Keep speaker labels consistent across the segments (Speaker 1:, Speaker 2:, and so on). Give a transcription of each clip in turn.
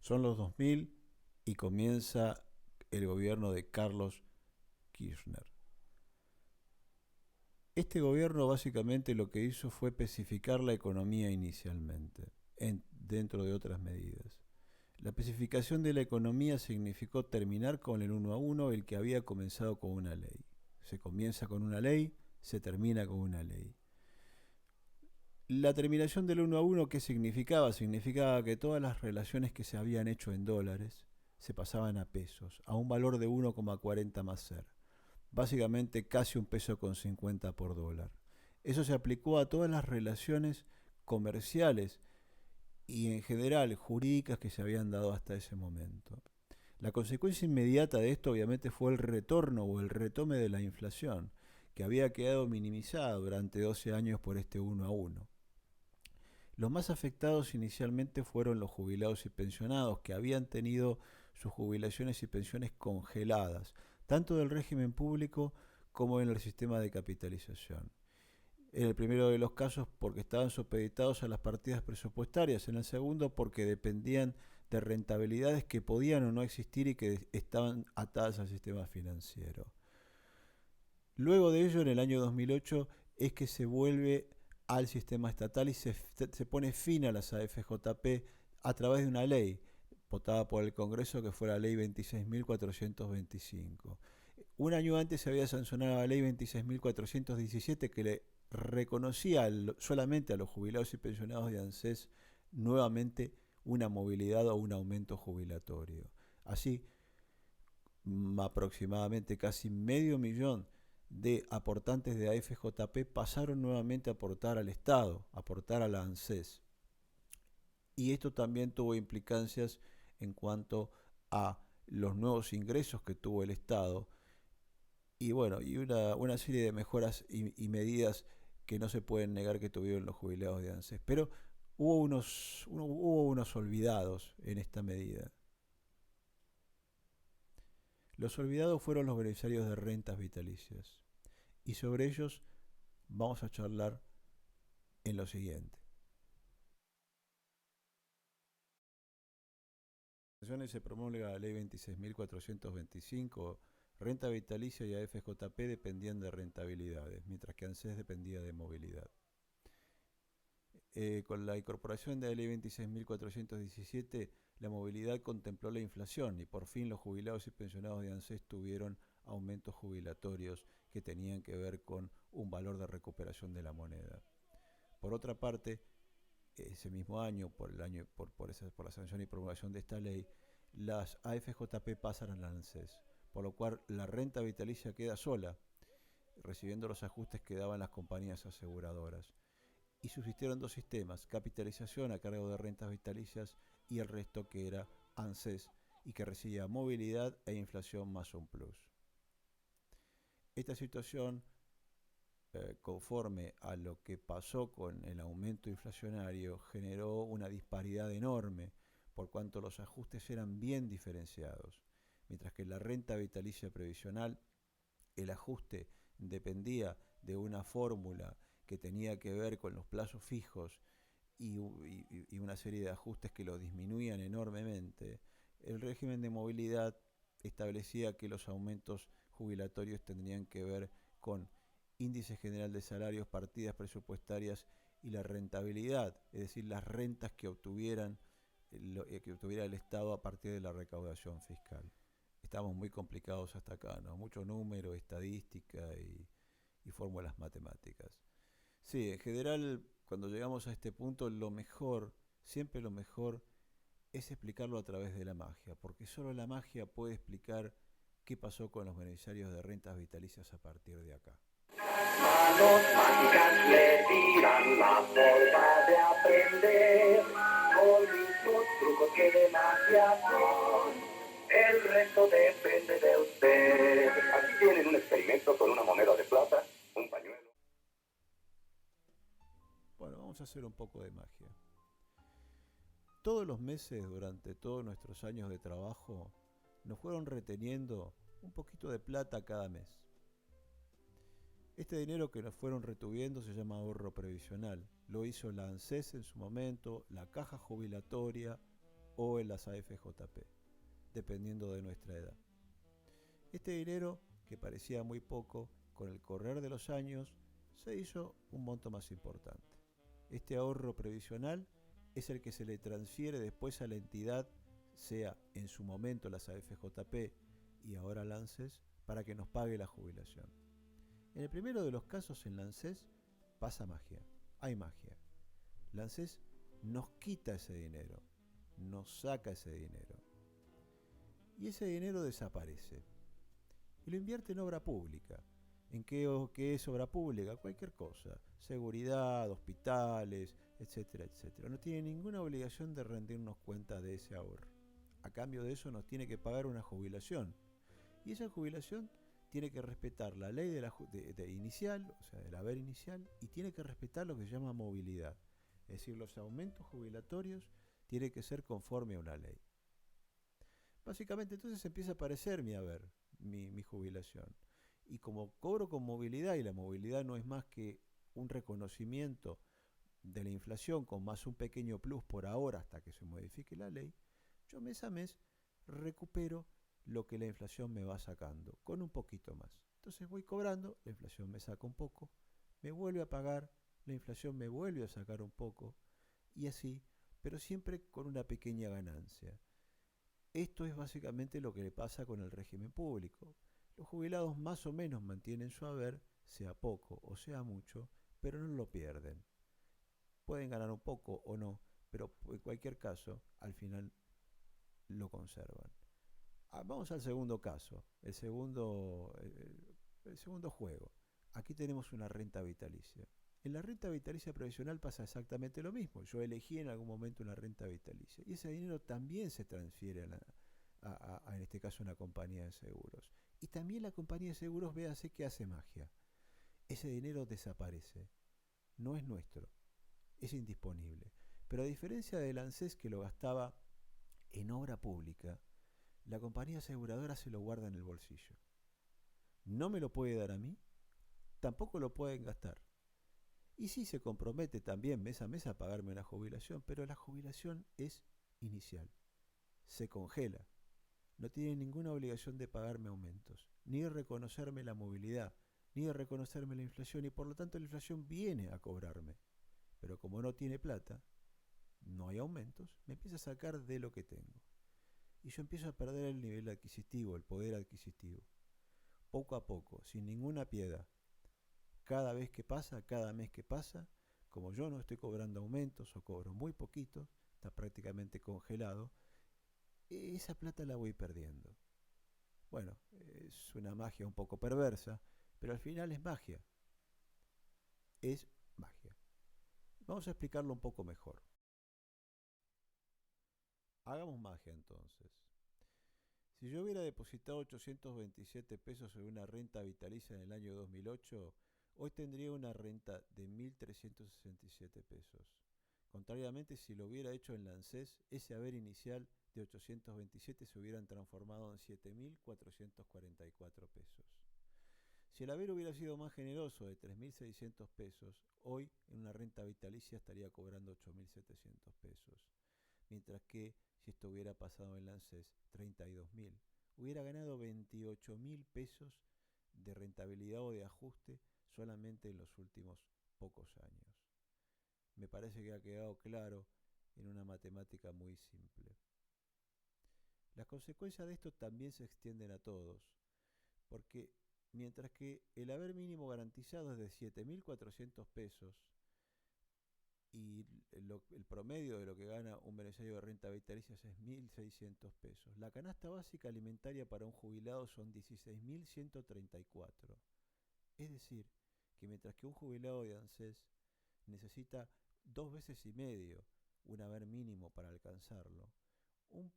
Speaker 1: Son los 2000 y comienza el gobierno de Carlos Kirchner. Este gobierno básicamente lo que hizo fue especificar la economía inicialmente, dentro de otras medidas. La especificación de la economía significó terminar con el uno a uno, el que había comenzado con una ley. Se comienza con una ley, se termina con una ley. La terminación del uno a uno, ¿qué significaba? Significaba que todas las relaciones que se habían hecho en dólares se pasaban a pesos, a un valor de 1,40 más ser. Básicamente casi un peso con 50 por dólar. Eso se aplicó a todas las relaciones comerciales y en general jurídicas que se habían dado hasta ese momento. La consecuencia inmediata de esto obviamente fue el retorno o el retome de la inflación, que había quedado minimizada durante 12 años por este uno a uno. Los más afectados inicialmente fueron los jubilados y pensionados, que habían tenido sus jubilaciones y pensiones congeladas, tanto del régimen público como en el sistema de capitalización. En el primero de los casos porque estaban supeditados a las partidas presupuestarias, en el segundo porque dependían de rentabilidades que podían o no existir y que estaban atadas al sistema financiero. Luego de ello, en el año 2008, es que se vuelve al sistema estatal y se pone fin a las AFJP a través de una ley votada por el Congreso, que fue la ley 26.425. Un año antes se había sancionado la ley 26.417, que le reconocía solamente a los jubilados y pensionados de ANSES nuevamente una movilidad o un aumento jubilatorio. Así, aproximadamente casi medio millón de aportantes de AFJP pasaron nuevamente a aportar al Estado, a aportar a la ANSES. Y esto también tuvo implicancias en cuanto a los nuevos ingresos que tuvo el Estado y bueno, y una serie de mejoras y medidas que no se pueden negar que tuvieron los jubilados de ANSES. Pero hubo unos olvidados en esta medida. Los olvidados fueron los beneficiarios de rentas vitalicias. Y sobre ellos vamos a charlar en lo siguiente. Se promulga la ley 26.425, renta vitalicia y AFJP dependían de rentabilidades, mientras que ANSES dependía de movilidad. Con la incorporación de la ley 26.417, la movilidad contempló la inflación y por fin los jubilados y pensionados de ANSES tuvieron aumentos jubilatorios que tenían que ver con un valor de recuperación de la moneda. Por otra parte, ese mismo año, por la sanción y promulgación de esta ley, las AFJP pasan a la ANSES, por lo cual la renta vitalicia queda sola, recibiendo los ajustes que daban las compañías aseguradoras. Y subsistieron dos sistemas: capitalización a cargo de rentas vitalicias y el resto que era ANSES y que recibía movilidad e inflación más un plus. Esta situación, conforme a lo que pasó con el aumento inflacionario, generó una disparidad enorme, por cuanto los ajustes eran bien diferenciados. Mientras que en la renta vitalicia previsional el ajuste dependía de una fórmula que tenía que ver con los plazos fijos y una serie de ajustes que lo disminuían enormemente, el régimen de movilidad establecía que los aumentos jubilatorios tendrían que ver con índice general de salarios, partidas presupuestarias y la rentabilidad, es decir, las rentas que obtuviera el Estado a partir de la recaudación fiscal. Estamos muy complicados hasta acá, ¿no? Mucho número, estadística y fórmulas matemáticas. Sí, en general, cuando llegamos a este punto, lo mejor, siempre lo mejor, es explicarlo a través de la magia, porque solo la magia puede explicar qué pasó con los beneficiarios de rentas vitalicias a partir de acá.
Speaker 2: Manos mágicas le dirán la forma de aprender, con mismos trucos que de magia son. El resto depende de usted. Aquí tienen un experimento con una moneda de plata, un pañuelo.
Speaker 1: Bueno, vamos a hacer un poco de magia. Todos los meses, durante todos nuestros años de trabajo, nos fueron reteniendo un poquito de plata cada mes. Este dinero que nos fueron retuviendo se llama ahorro previsional. Lo hizo la ANSES en su momento, la caja jubilatoria o en las AFJP, dependiendo de nuestra edad. Este dinero, que parecía muy poco, con el correr de los años se hizo un monto más importante. Este ahorro previsional es el que se le transfiere después a la entidad, sea en su momento las AFJP y ahora la ANSES, para que nos pague la jubilación. En el primero de los casos, en la ANSES, pasa magia. Hay magia. La ANSES nos quita ese dinero, nos saca ese dinero. Y ese dinero desaparece. Y lo invierte en obra pública. ¿En qué es obra pública? Cualquier cosa. Seguridad, hospitales, etcétera, etcétera. No tiene ninguna obligación de rendirnos cuenta de ese ahorro. A cambio de eso nos tiene que pagar una jubilación. Y esa jubilación tiene que respetar la ley de inicial, o sea, del haber inicial, y tiene que respetar lo que se llama movilidad. Es decir, los aumentos jubilatorios tienen que ser conforme a una ley. Básicamente entonces empieza a aparecer mi haber, mi jubilación. Y como cobro con movilidad, y la movilidad no es más que un reconocimiento de la inflación con más un pequeño plus por ahora hasta que se modifique la ley, yo mes a mes recupero lo que la inflación me va sacando, con un poquito más. Entonces voy cobrando, la inflación me saca un poco, me vuelve a pagar, la inflación me vuelve a sacar un poco, y así, pero siempre con una pequeña ganancia. Esto es básicamente lo que le pasa con el régimen público. Los jubilados más o menos mantienen su haber, sea poco o sea mucho, pero no lo pierden. Pueden ganar un poco o no, pero en cualquier caso, al final lo conservan. Vamos al segundo caso, el segundo juego. Aquí tenemos una renta vitalicia. En la renta vitalicia previsional pasa exactamente lo mismo. Yo elegí en algún momento una renta vitalicia y ese dinero también se transfiere en este caso, a una compañía de seguros. Y también la compañía de seguros, véase que hace magia. Ese dinero desaparece. No es nuestro. Es indisponible. Pero a diferencia del ANSES, que lo gastaba en obra pública, la compañía aseguradora se lo guarda en el bolsillo. No me lo puede dar a mí, tampoco lo pueden gastar. Y sí se compromete también mes a mes a pagarme una jubilación, pero la jubilación es inicial. Se congela. No tiene ninguna obligación de pagarme aumentos, ni de reconocerme la movilidad, ni de reconocerme la inflación, y por lo tanto la inflación viene a cobrarme. Pero como no tiene plata, no hay aumentos, me empieza a sacar de lo que tengo. Y yo empiezo a perder el nivel adquisitivo, el poder adquisitivo. Poco a poco, sin ninguna piedad. Cada vez que pasa, cada mes que pasa, como yo no estoy cobrando aumentos o cobro muy poquito, está prácticamente congelado, esa plata la voy perdiendo. Bueno, es una magia un poco perversa, pero al final es magia. Es magia. Vamos a explicarlo un poco mejor. Hagamos magia entonces. Si yo hubiera depositado 827 pesos en una renta vitalicia en el año 2008, hoy tendría una renta de 1.367 pesos. Contrariamente, si lo hubiera hecho en la ANSES, ese haber inicial de 827 se hubieran transformado en 7.444 pesos. Si el haber hubiera sido más generoso, de 3.600 pesos, hoy en una renta vitalicia estaría cobrando 8.700 pesos. Mientras que, si esto hubiera pasado en la ANSES, 32.000, hubiera ganado 28.000 pesos de rentabilidad o de ajuste solamente en los últimos pocos años. Me parece que ha quedado claro en una matemática muy simple. Las consecuencias de esto también se extienden a todos, porque mientras que el haber mínimo garantizado es de 7.400 pesos y el promedio de lo que gana un beneficiario de renta vitalicia es 1.600 pesos, la canasta básica alimentaria para un jubilado son 16.134. Es decir, que mientras que un jubilado de ANSES necesita 2,5 veces un haber mínimo para alcanzarlo, un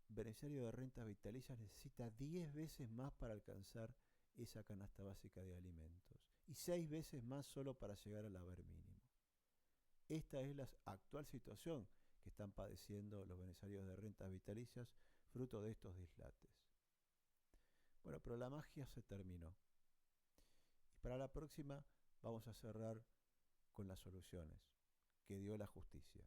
Speaker 1: beneficiario de rentas vitalicias necesita 10 veces más para alcanzar esa canasta básica de alimentos y 6 veces más solo para llegar al haber mínimo. Esta es la actual situación que están padeciendo los beneficiarios de rentas vitalicias fruto de estos dislates. Bueno, pero la magia se terminó. Y para la próxima vamos a cerrar con las soluciones que dio la justicia.